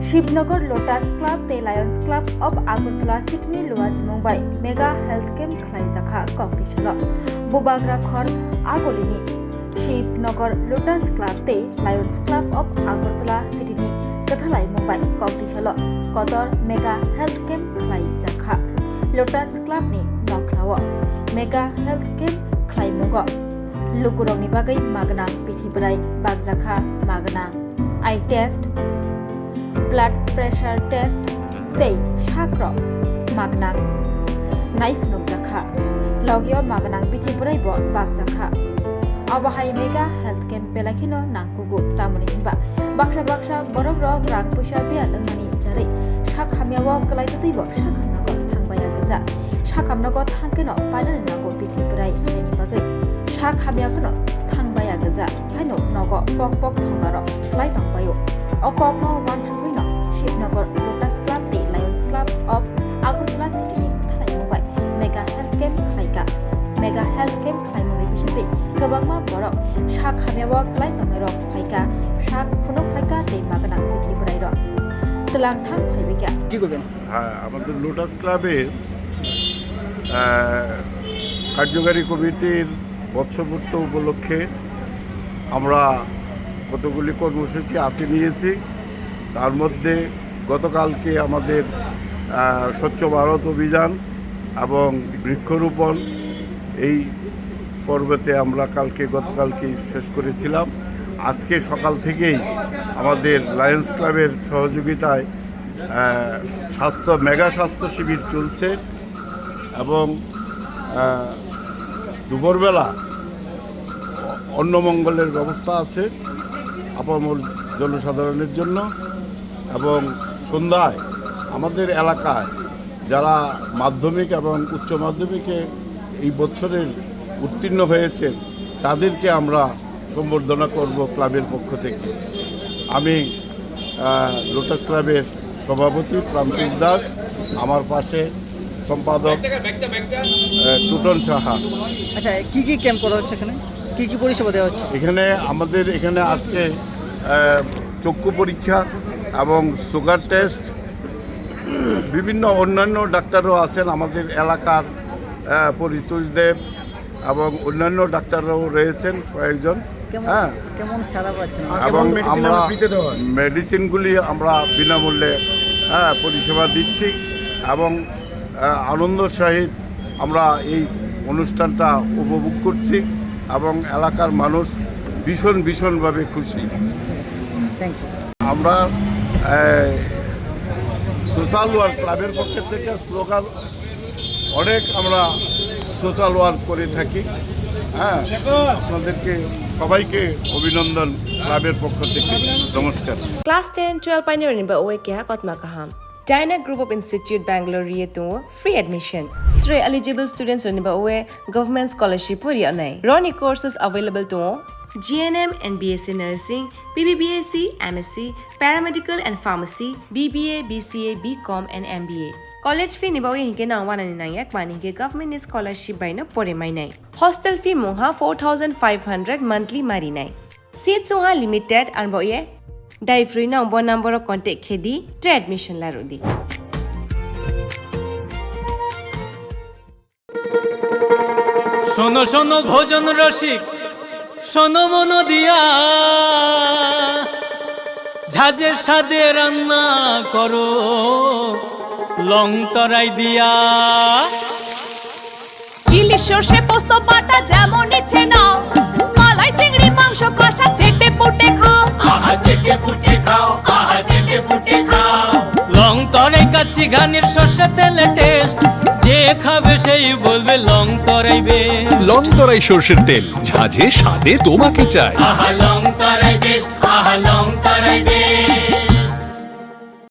Shivnagar Lotus Club ते Lions Club of Agartala सिटीनि लुवाजि मुंबाइ मेगा हेल्थ कैम्प खालायजाखा कम्पिटिशन बुबाग्रा खर आगलिनि शिवनगर लोटास क्लब ते लायन्स क्लब ऑफ आगरतला सिटीनि कथालाय मुंबाइ कम्पिटिशन कदर मेगा हेल्थ कैम्प खालायजाखा लोटास क्लबनि नख्लाव मेगा हेल्थ कैम्प खालायमुंगो लुगुरंनि बागै मागना पिथिबराय बागजाखा मागना eye test blood pressure test तै शाक्र मागना नाइफ नुकजाखा लगियो मागना पिथिबराय बागजाखा अबहाय मेगा हेल्थ कैम्प बेलाखिनो नांगुगु तामुनि हिंबा बाक्सा बरग रग रां पैसा बिया लोंनानि जारै शाखामियाव गलायदैबो शाखामनगो थांबाया गोजा शाखामनगो थांकेनो पाइनानि नांगो पिथिबराय बेनि बागै शाखामियाफोरनो थांबाया गोजा फाइनो नगो पक पक थांगारो लाइ थांबायो अककनो वानथुगैनो शिवनगर लोटास क्लब ते लायन्स क्लब ऑफ आगरतला सिटीनि थानाय मुंबाइ मेगा हेल्थ कैम्प खालायगा मेगा हेल्थ कैम्प खालायमुनि बिसोरदै गोबांमा बरक शाखामियाव गलाय थांनाय रक फाइका शाक फुनुक फाइका ते मागना पिथिबराय रक तलांथां फाइबिगा কি করবেন? হ্যাঁ, আমাদের লোটাস ক্লাবের কার্যকারী কমিটির বৎসপূর্ত উপলক্ষে আমরা কতগুলি কর্মসূচি হাতে নিয়েছি। তার মধ্যে গতকালকে আমাদের স্বচ্ছ ভারত অভিযান এবং বৃক্ষরোপণ এই পর্বতে আমরা গতকালকে শেষ করেছিলাম। আজকে সকাল থেকেই আমাদের লায়ন্স ক্লাবের সহযোগিতায় মেগা স্বাস্থ্য শিবির চলছে এবং দুপুরবেলা অন্নমঙ্গলের ব্যবস্থা আছে আপামর জনসাধারণের জন্য এবং সন্ধ্যায় আমাদের এলাকায় যারা মাধ্যমিক এবং উচ্চ মাধ্যমিকে এই বছরের উত্তীর্ণ হয়েছেন তাদেরকে আমরা সম্বর্ধনা করব ক্লাবের পক্ষ থেকে। আমি লোটাস ক্লাবের সভাপতি প্রান্তিক দাস, আমার পাশে সম্পাদক টুটন সাহা। আচ্ছা, কি কি ক্যাম্প করা হচ্ছে এখানে? কি কি পরিষেবা দেওয়া হচ্ছে? আমাদের এখানে আজকে চক্ষু পরীক্ষা এবং সুগার টেস্ট, বিভিন্ন অন্যান্য ডাক্তারও আছেন আমাদের এলাকার, পরিতোষ দেব এবং অন্যান্য ডাক্তাররাও রয়েছেন কয়েকজন। হ্যাঁ, কেমন সারা পাচ্ছেন? এবং আমরা মেডিসিনগুলি আমরা বিনামূল্যে পরিষেবা দিচ্ছি এবং আনন্দ সহিত আমরা এই অনুষ্ঠানটা উপভোগ করছি এবং এলাকার মানুষ ভীষণভাবে খুশি। Thank you. আমরা সোশ্যাল ওয়ার্ক ক্লাবের পক্ষ থেকে স্লোগান অনেক আমরা সোশ্যাল ওয়ার্ক করে থাকি। হ্যাঁ, আপনাদেরকে সবাইকে অভিনন্দন ক্লাবের পক্ষ থেকে, নমস্কার। Class 10, 12 pioneering ba oe kya kotma kaham. Dyna Group of Institute Bangalore to free admission. 3 eligible students on ba oe government scholarship puri anai. Roni courses available to GNM and BSc Nursing, BBBSc, MSc, Paramedical and Pharmacy, BBA, BCA, BCom and MBA. College fee ni ba oe hinke na wana ni nayak mani ke government scholarship by na pore mai nai. Hostel fee moha 4500 monthly mari nai. Seats oha limited and ba oe dai free na umbo number of contact khedi tre admission la rodi. শোনো শোনো ভোজন রসিক, শোনো মন দিয়া, ঝাঁঝের স্বাদে রান্না করো লং তরাই দিয়া। ইলিশ সর্ষে পোস্ত বাটা যেমন ইচ্ছে নাও, মালাই চিংড়ি মাংস কষা চেটে পুটে খাও, আহা চেটে পুটে খাও, আহা চেটে পুটে খাও। লং তরাই কাচ্চি ঘানির সর্ষে তেলে টেস্ট, যে খাবে সেই বলবে লং তরাই বেশ। লং তরাই সর্ষের তেল, ঝাঁঝে স্বাদে তোমাকে চাই। আহা লং তরাই বেশ, আহা লং তরাই বেশ।